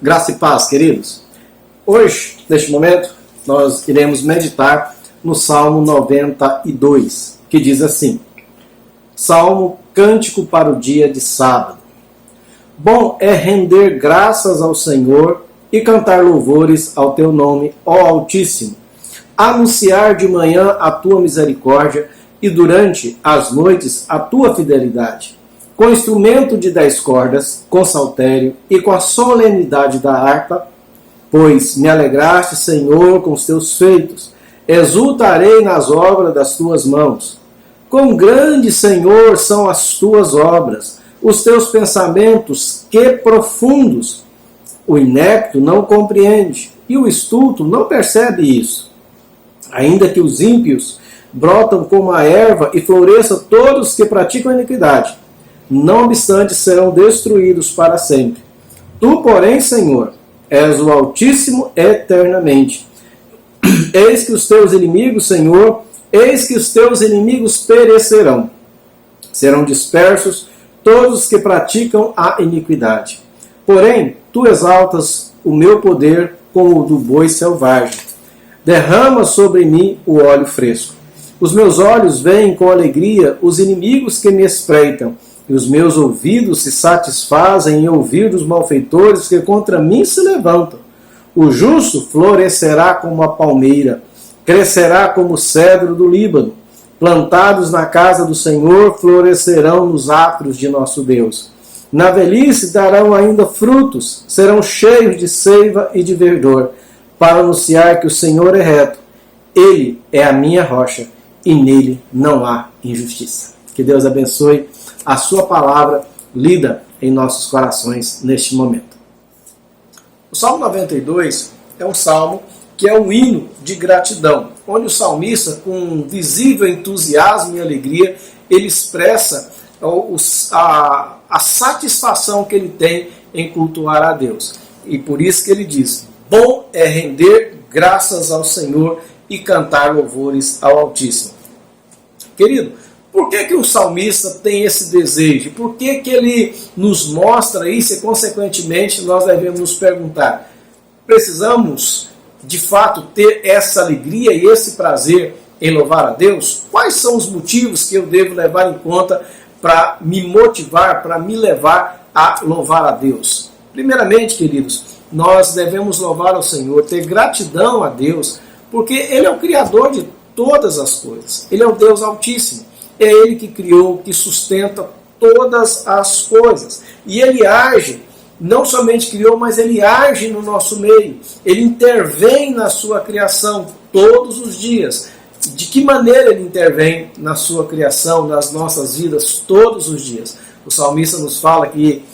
Graça e paz, queridos. Hoje, neste momento, nós iremos meditar no Salmo 92, que diz assim: Salmo, cântico para o dia de sábado. Bom é render graças ao Senhor e cantar louvores ao teu nome, ó Altíssimo. Anunciar de manhã a tua misericórdia e durante as noites a tua fidelidade. Com instrumento de 10 cordas, com saltério e com a solenidade da harpa, pois me alegraste, Senhor, com os teus feitos. Exultarei nas obras das tuas mãos. Quão grande, Senhor, são as tuas obras, os teus pensamentos, que profundos! O inepto não compreende, e o estulto não percebe isso. Ainda que os ímpios brotam como a erva e floresçam todos os que praticam a iniquidade, não obstante serão destruídos para sempre. Tu, porém, Senhor, és o Altíssimo eternamente. Eis que os teus inimigos, Senhor, eis que os teus inimigos perecerão. Serão dispersos todos os que praticam a iniquidade. Porém, tu exaltas o meu poder como o do boi selvagem. Derrama sobre mim o óleo fresco. Os meus olhos veem com alegria os inimigos que me espreitam, e os meus ouvidos se satisfazem em ouvir os malfeitores que contra mim se levantam. O justo florescerá como a palmeira, crescerá como o cedro do Líbano. Plantados na casa do Senhor, florescerão nos átrios de nosso Deus. Na velhice darão ainda frutos, serão cheios de seiva e de verdor, para anunciar que o Senhor é reto. Ele é a minha rocha, e nele não há injustiça. Que Deus abençoe a sua palavra lida em nossos corações neste momento. O Salmo 92 é um salmo que é um hino de gratidão, onde o salmista, com visível entusiasmo e alegria, ele expressa a satisfação que ele tem em cultuar a Deus. E por isso que ele diz: bom é render graças ao Senhor e cantar louvores ao Altíssimo. Querido, por que o salmista tem esse desejo? Por que ele nos mostra isso e, consequentemente, nós devemos nos perguntar: precisamos, de fato, ter essa alegria e esse prazer em louvar a Deus? Quais são os motivos que eu devo levar em conta para me motivar, para me levar a louvar a Deus? Primeiramente, queridos, nós devemos louvar ao Senhor, ter gratidão a Deus, porque Ele é o Criador de todas as coisas. Ele é o Deus Altíssimo. É Ele que criou, que sustenta todas as coisas. E Ele age, não somente criou, mas Ele age no nosso meio. Ele intervém na sua criação todos os dias. De que maneira Ele intervém na sua criação, nas nossas vidas, todos os dias? O salmista nos fala que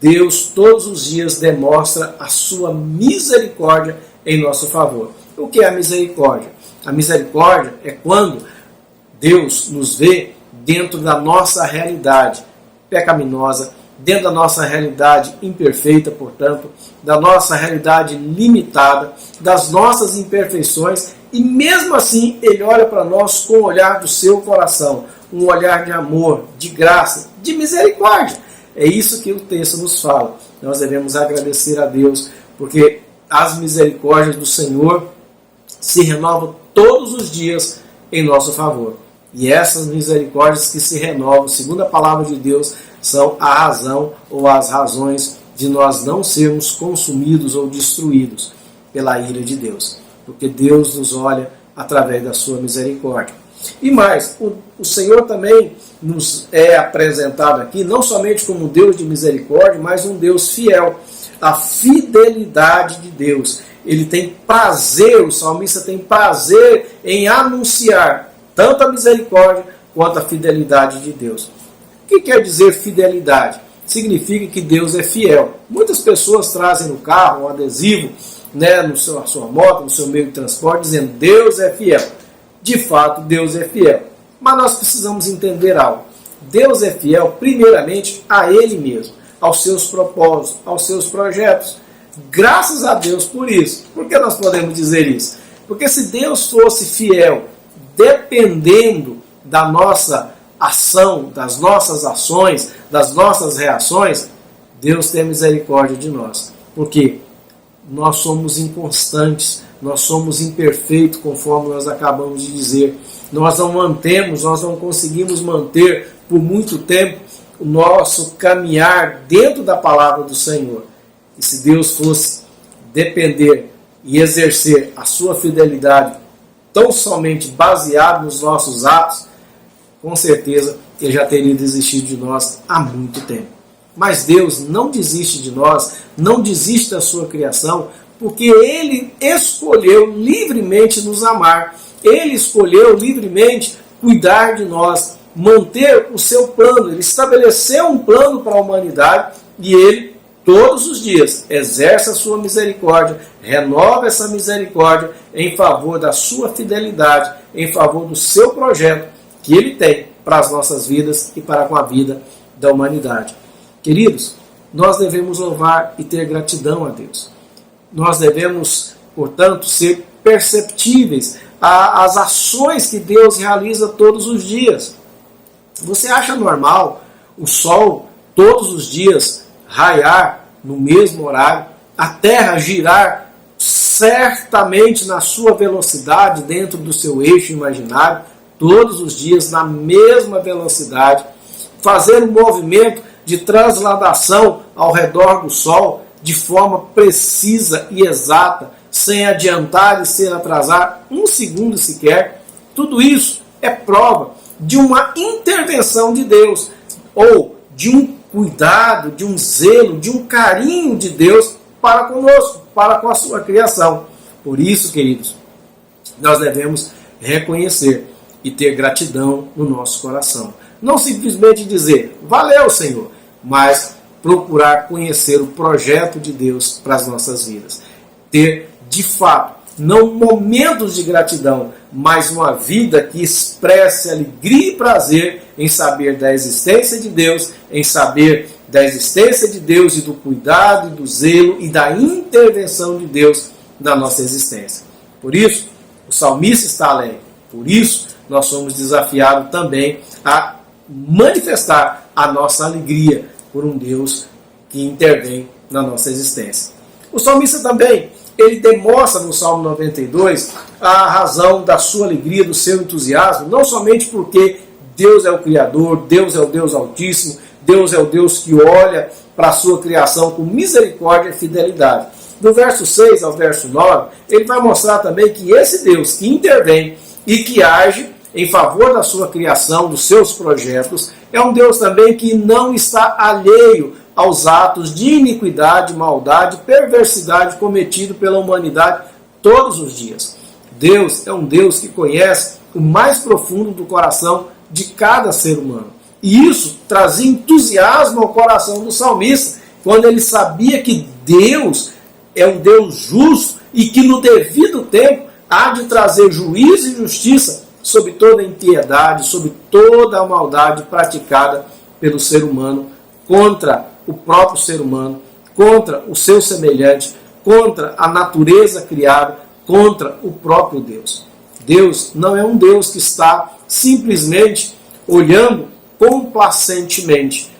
Deus todos os dias demonstra a sua misericórdia em nosso favor. O que é a misericórdia? A misericórdia é quando Deus nos vê dentro da nossa realidade pecaminosa, dentro da nossa realidade imperfeita, portanto, da nossa realidade limitada, das nossas imperfeições, e mesmo assim Ele olha para nós com o olhar do seu coração, um olhar de amor, de graça, de misericórdia. É isso que o texto nos fala. Nós devemos agradecer a Deus, porque as misericórdias do Senhor se renovam todos os dias em nosso favor. E essas misericórdias que se renovam, segundo a palavra de Deus, são a razão ou as razões de nós não sermos consumidos ou destruídos pela ira de Deus. Porque Deus nos olha através da sua misericórdia. E mais, o Senhor também nos é apresentado aqui, não somente como um Deus de misericórdia, mas um Deus fiel. A fidelidade de Deus. Ele tem prazer, o salmista tem prazer em anunciar tanto a misericórdia quanto a fidelidade de Deus. O que quer dizer fidelidade? Significa que Deus é fiel. Muitas pessoas trazem no carro um adesivo, na sua moto, no seu meio de transporte, dizendo: Deus é fiel. De fato, Deus é fiel. Mas nós precisamos entender algo. Deus é fiel, primeiramente, a Ele mesmo, aos seus propósitos, aos seus projetos. Graças a Deus por isso. Por que nós podemos dizer isso? Porque se Deus fosse fiel, dependendo da nossa ação, das nossas ações, das nossas reações, Deus tem misericórdia de nós. Porque nós somos inconstantes, nós somos imperfeitos, conforme nós acabamos de dizer. Nós não conseguimos manter por muito tempo o nosso caminhar dentro da palavra do Senhor. E se Deus fosse depender e exercer a sua fidelidade tão somente baseado nos nossos atos, com certeza Ele já teria desistido de nós há muito tempo. Mas Deus não desiste de nós, não desiste da sua criação, porque Ele escolheu livremente nos amar. Ele escolheu livremente cuidar de nós, manter o seu plano. Ele estabeleceu um plano para a humanidade e Ele, todos os dias, exerce a sua misericórdia, renova essa misericórdia em favor da sua fidelidade, em favor do seu projeto que Ele tem para as nossas vidas e para com a vida da humanidade. Queridos, nós devemos louvar e ter gratidão a Deus. Nós devemos, portanto, ser perceptíveis às ações que Deus realiza todos os dias. Você acha normal o sol todos os dias raiar no mesmo horário, a Terra girar certamente na sua velocidade dentro do seu eixo imaginário, todos os dias na mesma velocidade, fazer um movimento de transladação ao redor do Sol de forma precisa e exata, sem adiantar e sem atrasar um segundo sequer? Tudo isso é prova de uma intervenção de Deus, ou de um cuidado, de um zelo, de um carinho de Deus para conosco, para com a sua criação. Por isso, queridos, nós devemos reconhecer e ter gratidão no nosso coração. Não simplesmente dizer, valeu, Senhor, mas procurar conhecer o projeto de Deus para as nossas vidas. Ter, de fato, não momentos de gratidão, mas uma vida que expresse alegria e prazer em saber da existência de Deus, em saber da existência de Deus e do cuidado, e do zelo e da intervenção de Deus na nossa existência. Por isso, o salmista está alegre. Por isso, nós somos desafiados também a manifestar a nossa alegria por um Deus que intervém na nossa existência. O salmista também, ele demonstra no Salmo 92 a razão da sua alegria, do seu entusiasmo, não somente porque Deus é o Criador, Deus é o Deus Altíssimo, Deus é o Deus que olha para a sua criação com misericórdia e fidelidade. Do verso 6 ao verso 9, ele vai mostrar também que esse Deus que intervém e que age em favor da sua criação, dos seus projetos, é um Deus também que não está alheio aos atos de iniquidade, maldade, perversidade cometido pela humanidade todos os dias. Deus é um Deus que conhece o mais profundo do coração de cada ser humano. E isso trazia entusiasmo ao coração do salmista, quando ele sabia que Deus é um Deus justo e que no devido tempo há de trazer juízo e justiça sobre toda a impiedade, sobre toda a maldade praticada pelo ser humano contra o próprio ser humano, contra o seu semelhante, contra a natureza criada, contra o próprio Deus. Deus não é um Deus que está simplesmente olhando complacentemente,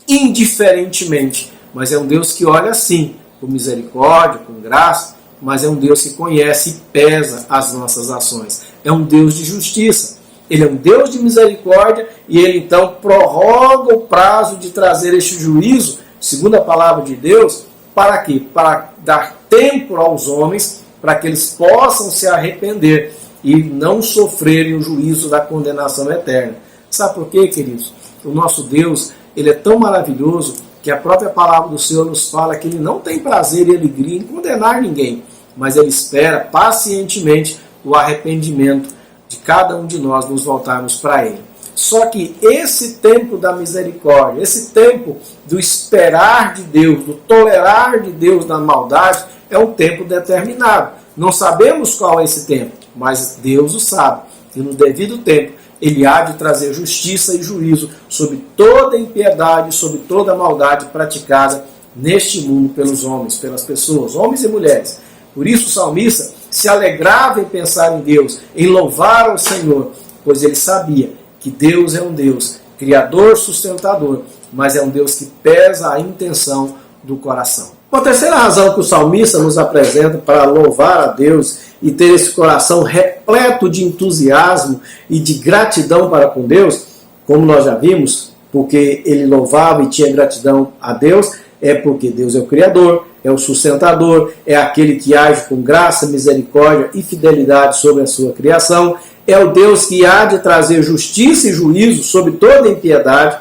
indiferentemente, mas é um Deus que olha sim, com misericórdia, com graça, mas é um Deus que conhece e pesa as nossas ações. É um Deus de justiça. Ele é um Deus de misericórdia e Ele então prorroga o prazo de trazer este juízo, segundo a palavra de Deus, para quê? Para dar tempo aos homens, para que eles possam se arrepender e não sofrerem o juízo da condenação eterna. Sabe por quê, queridos? O nosso Deus, Ele é tão maravilhoso que a própria palavra do Senhor nos fala que Ele não tem prazer e alegria em condenar ninguém, mas Ele espera pacientemente o arrependimento de cada um de nós nos voltarmos para Ele. Só que esse tempo da misericórdia, esse tempo do esperar de Deus, do tolerar de Deus na maldade, é um tempo determinado. Não sabemos qual é esse tempo, mas Deus o sabe. E no devido tempo, Ele há de trazer justiça e juízo sobre toda a impiedade, sobre toda a maldade praticada neste mundo pelos homens, pelas pessoas, homens e mulheres. Por isso o salmista se alegrava em pensar em Deus, em louvar ao Senhor, pois ele sabia que Deus é um Deus criador, sustentador, mas é um Deus que pesa a intenção do coração. Uma terceira razão que o salmista nos apresenta para louvar a Deus e ter esse coração repleto de entusiasmo e de gratidão para com Deus, como nós já vimos, porque ele louvava e tinha gratidão a Deus, é porque Deus é o Criador, é o sustentador, é aquele que age com graça, misericórdia e fidelidade sobre a sua criação, é o Deus que há de trazer justiça e juízo sobre toda impiedade,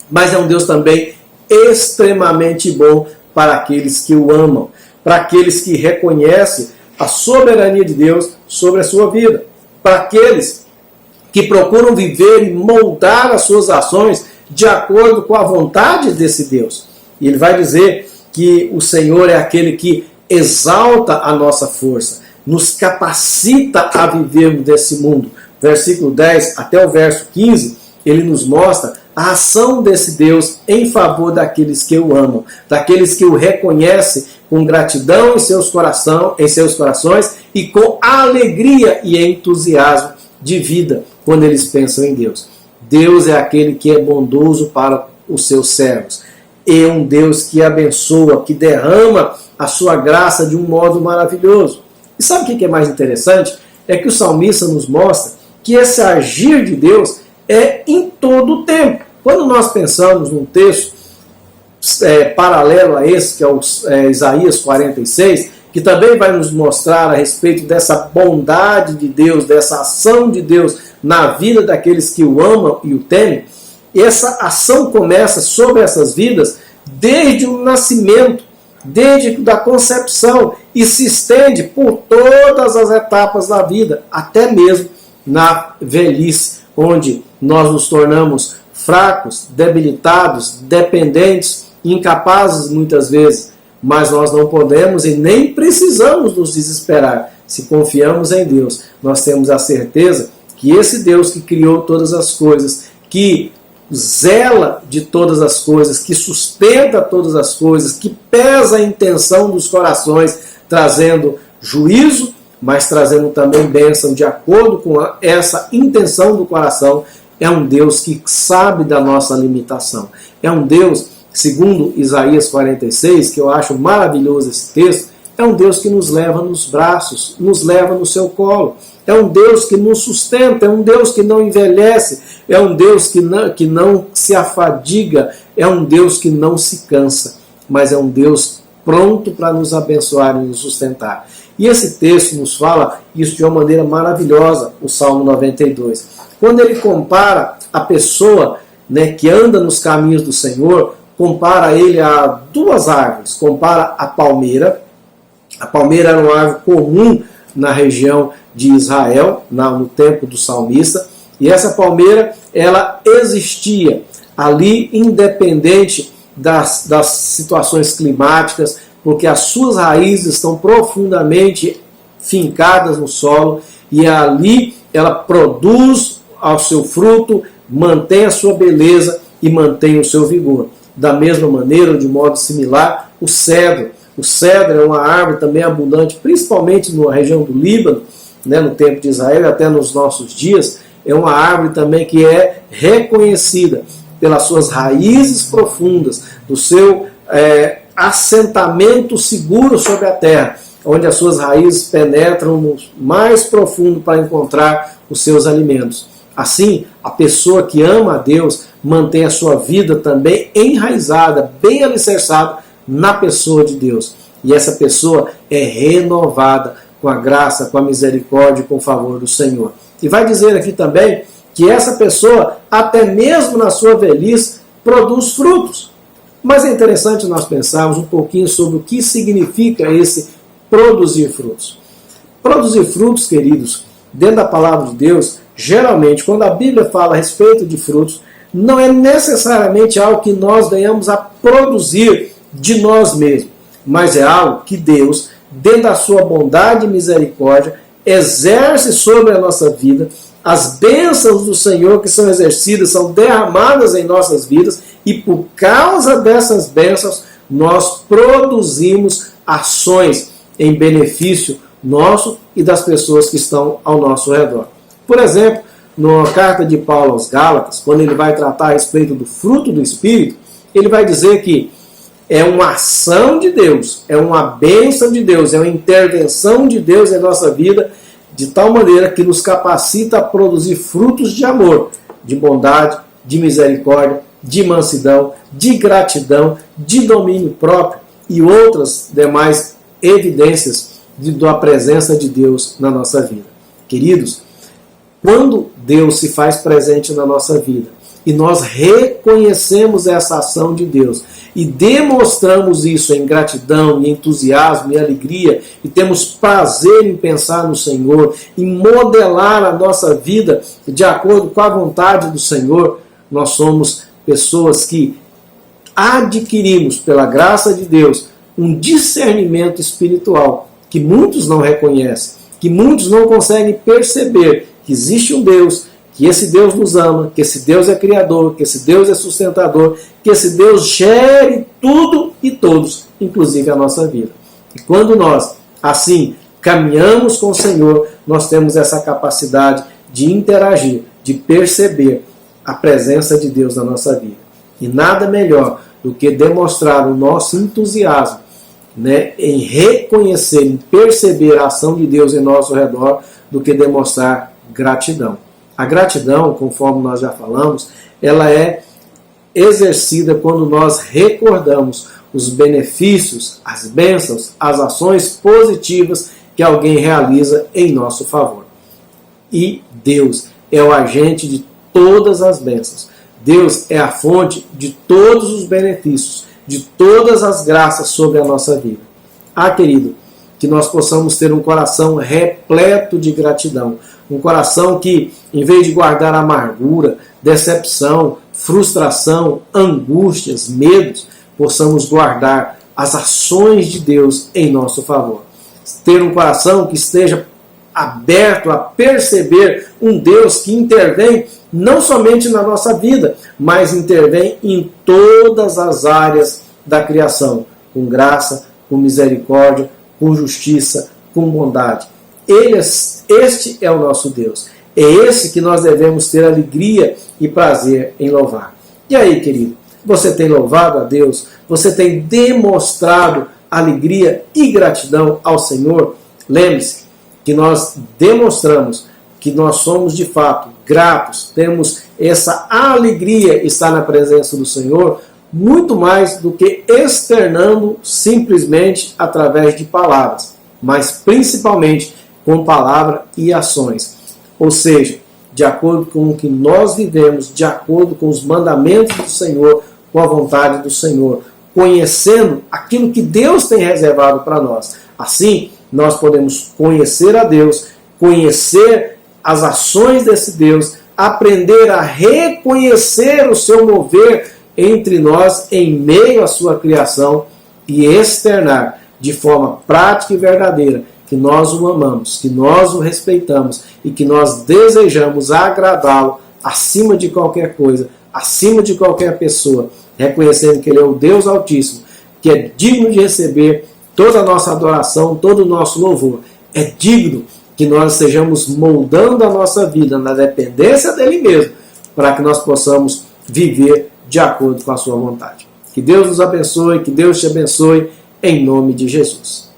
mas é um Deus também extremamente bom para aqueles que o amam, para aqueles que reconhecem a soberania de Deus sobre a sua vida, para aqueles que procuram viver e moldar as suas ações de acordo com a vontade desse Deus. E ele vai dizer que o Senhor é aquele que exalta a nossa força, nos capacita a vivermos desse mundo. Versículo 10 até o verso 15, ele nos mostra a ação desse Deus em favor daqueles que o amam, daqueles que o reconhecem com gratidão em seus corações e com alegria e entusiasmo de vida quando eles pensam em Deus. Deus é aquele que é bondoso para os seus servos. É um Deus que abençoa, que derrama a sua graça de um modo maravilhoso. E sabe o que é mais interessante? É que o salmista nos mostra que esse agir de Deus é em todo o tempo. Quando nós pensamos num texto paralelo a esse, que é o Isaías 46, que também vai nos mostrar a respeito dessa bondade de Deus, dessa ação de Deus na vida daqueles que o amam e o temem, essa ação começa sobre essas vidas desde o nascimento, desde a concepção, e se estende por todas as etapas da vida, até mesmo na velhice, onde nós nos tornamos fracos, debilitados, dependentes, incapazes muitas vezes, mas nós não podemos e nem precisamos nos desesperar. Se confiamos em Deus, nós temos a certeza que esse Deus que criou todas as coisas, que zela de todas as coisas, que sustenta todas as coisas, que pesa a intenção dos corações, trazendo juízo, mas trazendo também bênção de acordo com essa intenção do coração. É um Deus que sabe da nossa limitação. É um Deus, segundo Isaías 46, que eu acho maravilhoso esse texto, é um Deus que nos leva nos braços, nos leva no seu colo. É um Deus que nos sustenta, é um Deus que não envelhece, é um Deus que não se afadiga, é um Deus que não se cansa, mas é um Deus pronto para nos abençoar e nos sustentar. E esse texto nos fala isso de uma maneira maravilhosa, o Salmo 92. Quando ele compara a pessoa, que anda nos caminhos do Senhor, compara ele a duas árvores. Compara a palmeira. A palmeira era uma árvore comum na região de Israel, no tempo do salmista. E essa palmeira, ela existia ali independente das situações climáticas, porque as suas raízes estão profundamente fincadas no solo e ali ela produz ao seu fruto, mantém a sua beleza e mantém o seu vigor. Da mesma maneira, de modo similar, o cedro. O cedro é uma árvore também abundante, principalmente na região do Líbano, no tempo de Israel e até nos nossos dias. É uma árvore também que é reconhecida pelas suas raízes profundas, do seu assentamento seguro sobre a terra, onde as suas raízes penetram no mais profundo para encontrar os seus alimentos. Assim, a pessoa que ama a Deus mantém a sua vida também enraizada, bem alicerçada na pessoa de Deus. E essa pessoa é renovada com a graça, com a misericórdia e com o favor do Senhor. E vai dizer aqui também que essa pessoa, até mesmo na sua velhice, produz frutos. Mas é interessante nós pensarmos um pouquinho sobre o que significa esse produzir frutos. Produzir frutos, queridos, dentro da palavra de Deus, geralmente, quando a Bíblia fala a respeito de frutos, não é necessariamente algo que nós venhamos a produzir de nós mesmos, mas é algo que Deus, dentro da sua bondade e misericórdia, exerce sobre a nossa vida. As bênçãos do Senhor que são exercidas, são derramadas em nossas vidas, e por causa dessas bênçãos, nós produzimos ações em benefício nosso e das pessoas que estão ao nosso redor. Por exemplo, na carta de Paulo aos Gálatas, quando ele vai tratar a respeito do fruto do Espírito, ele vai dizer que é uma ação de Deus, é uma bênção de Deus, é uma intervenção de Deus em nossa vida, de tal maneira que nos capacita a produzir frutos de amor, de bondade, de misericórdia, de mansidão, de gratidão, de domínio próprio e outras demais evidências da presença de Deus na nossa vida. Queridos, quando Deus se faz presente na nossa vida e nós reconhecemos essa ação de Deus e demonstramos isso em gratidão, em entusiasmo, em alegria, e temos prazer em pensar no Senhor, em modelar a nossa vida de acordo com a vontade do Senhor, nós somos pessoas que adquirimos, pela graça de Deus, um discernimento espiritual que muitos não reconhecem, que muitos não conseguem perceber que existe um Deus, que esse Deus nos ama, que esse Deus é criador, que esse Deus é sustentador, que esse Deus gere tudo e todos, inclusive a nossa vida. E quando nós, assim, caminhamos com o Senhor, nós temos essa capacidade de interagir, de perceber a presença de Deus na nossa vida. E nada melhor do que demonstrar o nosso entusiasmo, né, em reconhecer, em perceber a ação de Deus em nosso redor, do que demonstrar gratidão. A gratidão, conforme nós já falamos, ela é exercida quando nós recordamos os benefícios, as bênçãos, as ações positivas que alguém realiza em nosso favor. E Deus é o agente de todas as bênçãos. Deus é a fonte de todos os benefícios, de todas as graças sobre a nossa vida. Querido, que nós possamos ter um coração repleto de gratidão. Um coração que, em vez de guardar amargura, decepção, frustração, angústias, medos, possamos guardar as ações de Deus em nosso favor. Ter um coração que esteja aberto a perceber um Deus que intervém não somente na nossa vida, mas intervém em todas as áreas da criação, com graça, com misericórdia, com justiça, com bondade. Este é o nosso Deus. É esse que nós devemos ter alegria e prazer em louvar. E aí, querido, você tem louvado a Deus? Você tem demonstrado alegria e gratidão ao Senhor? Lembre-se que nós demonstramos que nós somos de fato gratos, temos essa alegria estar na presença do Senhor, muito mais do que externando simplesmente através de palavras, mas principalmente com palavra e ações. Ou seja, de acordo com o que nós vivemos, de acordo com os mandamentos do Senhor, com a vontade do Senhor, conhecendo aquilo que Deus tem reservado para nós. Assim, nós podemos conhecer a Deus, conhecer as ações desse Deus, aprender a reconhecer o seu mover entre nós em meio à sua criação e externar de forma prática e verdadeira que nós o amamos, que nós o respeitamos e que nós desejamos agradá-lo acima de qualquer coisa, acima de qualquer pessoa, reconhecendo que Ele é o Deus Altíssimo, que é digno de receber toda a nossa adoração, todo o nosso louvor. É digno que nós estejamos moldando a nossa vida na dependência dEle mesmo, para que nós possamos viver de acordo com a sua vontade. Que Deus nos abençoe, que Deus te abençoe, em nome de Jesus.